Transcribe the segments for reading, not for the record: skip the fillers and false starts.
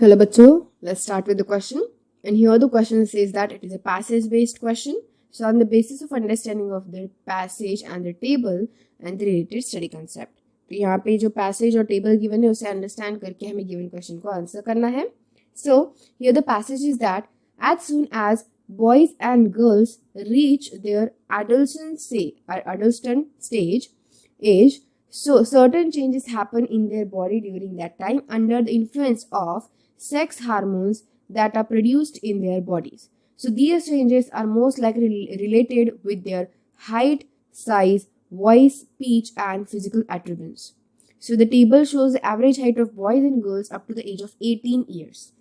Hello bachcho, let's start with the question. And here the question says that it is a passage based question. So on the basis of understanding of the passage and the table and the related study concept. तो यहाँ पे जो passage और table given है उसे understand करके हमें given question को answer करना है. So here the passage is that as soon as boys and girls reach their adolescent stage age, so certain changes happen in their body during that time under the influence of sex hormones that are produced in their bodies. So these changes are most likely related with their height, size, voice, speech and physical attributes. So the table shows the average height of boys and girls up to the age of 18 years.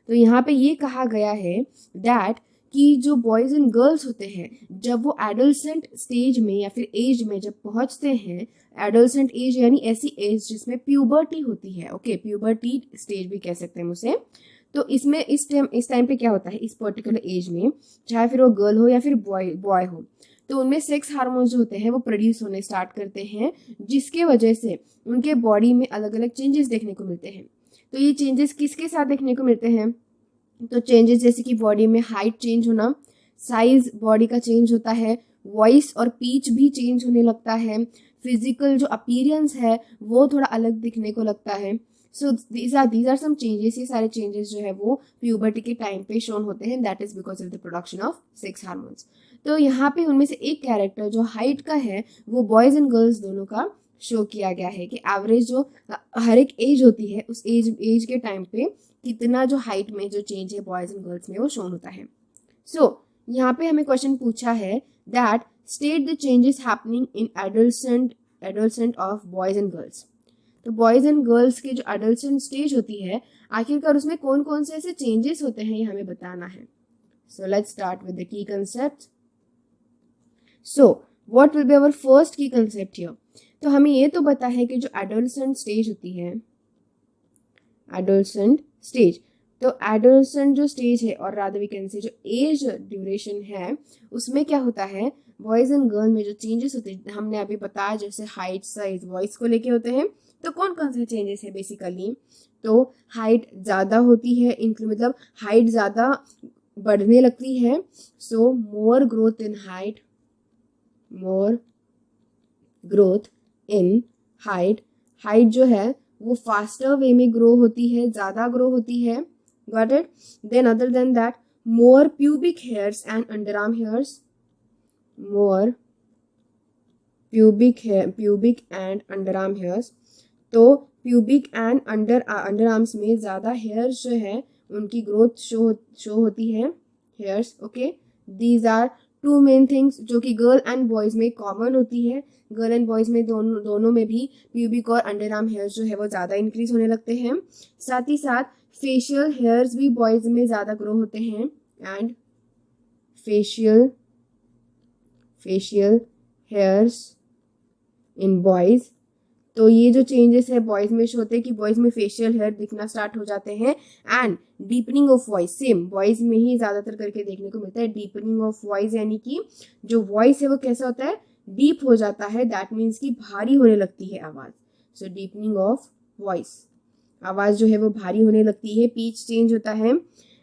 तो यहाँ पे ये कहा गया है that कि जो boys and girls होते हैं जब वो एडोलसेंट स्टेज में या फिर एज में जब पहुंचते हैं, एडोलसेंट एज यानी ऐसी एज जिसमें प्यूबर्टी होती है, ओके, प्यूबर्टी स्टेज भी कह सकते हैं उसे. तो इसमें इस टाइम पे क्या होता है, इस पर्टिकुलर एज में चाहे फिर वो गर्ल हो या फिर बॉय हो, तो उनमें सेक्स हार्मोन्स जो होते हैं वो प्रोड्यूस होने स्टार्ट करते हैं, जिसके वजह से उनके बॉडी में अलग अलग चेंजेस देखने को मिलते हैं. तो ये चेंजेस किसके साथ देखने को मिलते हैं, तो चेंजेस जैसे कि बॉडी में हाइट चेंज होना, साइज बॉडी का चेंज होता है, वॉइस और पीच भी चेंज होने लगता है, फिजिकल जो अपीयरेंस है वो थोड़ा अलग दिखने को लगता है. So these are some changes. ये सारे चेंजेस जो है वो प्यूबर्टी के टाइम पे शोन होते हैं, that is because of the production of sex hormones. तो यहाँ पे उनमें से एक कैरेक्टर जो हाइट का है वो बॉयज एंड गर्ल्स दोनों का शो किया गया है कि एवरेज जो हर एक एज होती है उस एज के टाइम पे कितना जो हाइट में जो चेंज है बॉयज एंड गर्ल्स में वो शोन होता है. सो यहाँ पे हमें क्वेश्चन पूछा है that state the changes happening in adolescent of boys and girls. तो बॉयज एंड गर्ल्स के जो एडोलसेंट स्टेज होती है आखिरकार उसमें कौन कौन से ऐसे चेंजेस होते हैं ये हमें बताना है. So let's start with the key concept. So what will be our first key concept here. तो हमें ये तो पता है कि जो एडोलसेंट स्टेज होती है, एडोलसेंट स्टेज, तो एडोलसेंट जो स्टेज है और रादर वी कैन से जो एज ड्यूरेशन है उसमें क्या होता है, बॉयज एंड गर्ल में जो चेंजेस होते हैं हमने अभी बताया, जैसे हाइट, साइज, वॉइस को लेके होते हैं. तो कौन कौन से चेंजेस है बेसिकली, तो हाइट ज़्यादा होती है, मतलब हाइट ज़्यादा बढ़ने लगती है. So more growth in height, more growth in height. Height जो है वो फास्टर वे में ग्रो होती है, ज़्यादा ग्रो होती है. Got it. Then other than that more pubic hairs and underarm hairs, more pubic and underarm hairs. तो प्यूबिक एंड अंडर आर्म्स में ज़्यादा हेयर्स जो है उनकी ग्रोथ शो होती है, hairs. Okay, these are two main things जो कि गर्ल एंड बॉयज़ में कॉमन होती है. गर्ल एंड बॉयज़ में दोनों में भी प्यूबिक और अंडर आर्म हेयर्स जो है वो ज़्यादा इंक्रीज होने लगते हैं. साथ ही साथ फेशियल हेयर्स भी बॉयज़ में ज़्यादा ग्रो होते हैं, and facial hairs in boys. तो ये जो चेंजेस है बॉयज़ में होते हैं कि बॉयज़ में फेशियल हेयर दिखना स्टार्ट हो जाते हैं, and deepening of voice same boys में ही ज़्यादातर करके देखने को मिलता है. डीपनिंग ऑफ वॉइस यानी कि जो वॉइस है वो कैसा होता है, डीप हो जाता है, दैट मीन्स कि भारी होने लगती है आवाज़. सो डीपनिंग ऑफ वॉइस, आवाज़ जो है वो भारी होने लगती है, पीच चेंज होता है.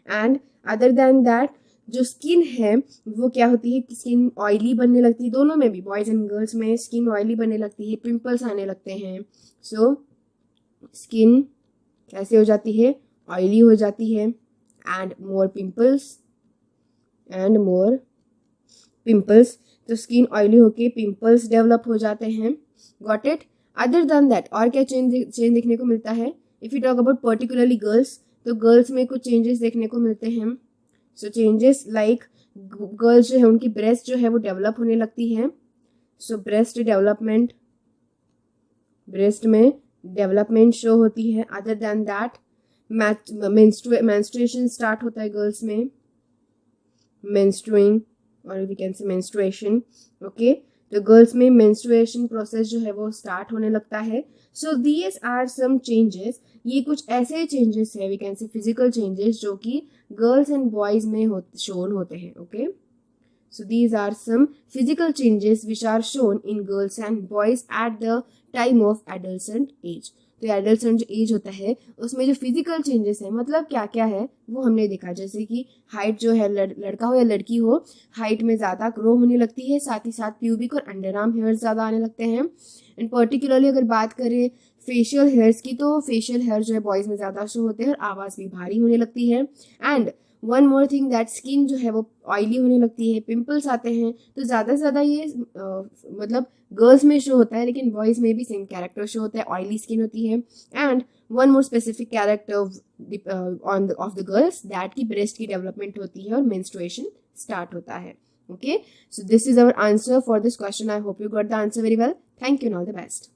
एंड अदर देन दैट जो स्किन है वो क्या होती है, स्किन ऑयली बनने लगती है. दोनों में भी बॉयज़ एंड गर्ल्स में स्किन ऑयली बनने लगती है, पिंपल्स आने लगते हैं. सो स्किन कैसे हो जाती है, ऑयली हो जाती है, एंड मोर पिंपल्स. तो स्किन ऑयली होके पिंपल्स डेवलप हो जाते हैं. Got it. Other than that और क्या चेंज देखने को मिलता है, if you talk about particularly girls, तो गर्ल्स में कुछ चेंजेस देखने को मिलते हैं. सो चेंजेस लाइक गर्ल्स जो है उनकी ब्रेस्ट जो है वो डेवलप होने लगती है. सो ब्रेस्ट में डेवलपमेंट शो होती है. Other than that menstruation start होता है गर्ल्स में, मेंस्ट्रुइंग और we can say menstruation. Okay, तो गर्ल्स में मेंस्ट्रुएशन प्रोसेस जो है वो स्टार्ट होने लगता है. So these are some changes. ये कुछ ऐसे चेंजेस है, we can say physical changes जो कि गर्ल्स एंड बॉयज़ में शोन होते हैं. Okay, so these are some physical changes which are shown in girls and boys at the time of adolescent age. तो एडल्ट जो age होता है उसमें जो फिजिकल चेंजेस है मतलब क्या क्या है वो हमने देखा, जैसे कि हाइट जो है लड़का हो या लड़की हो, हाइट में ज़्यादा ग्रो होने लगती है, साथ ही साथ प्यूबिक और अंडर आर्म हेयर्स ज़्यादा आने लगते हैं। एंड पर्टिकुलरली अगर बात करें फेशियल हेयर्स की, तो फेशियल हेयर जो है बॉयज़ में ज़्यादा शो होते हैं और आवाज़ भी भारी होने लगती है। And one more thing that skin जो है वो ऑयली होने लगती है, पिंपल्स आते हैं। तो ज़्यादा से ज़्यादा ये मतलब गर्ल्स में शो होता है, लेकिन बॉयज़ में भी सेम कैरेक्टर शो होता है, ऑयली स्किन होती है। And one more specific character of the girls that की ब्रेस्ट की डेवलपमेंट होती है और मेंस्ट्रुएशन स्टार्ट होता है। Okay, so this is our answer for this question. I hope you got the answer very well. Thank you and all the best.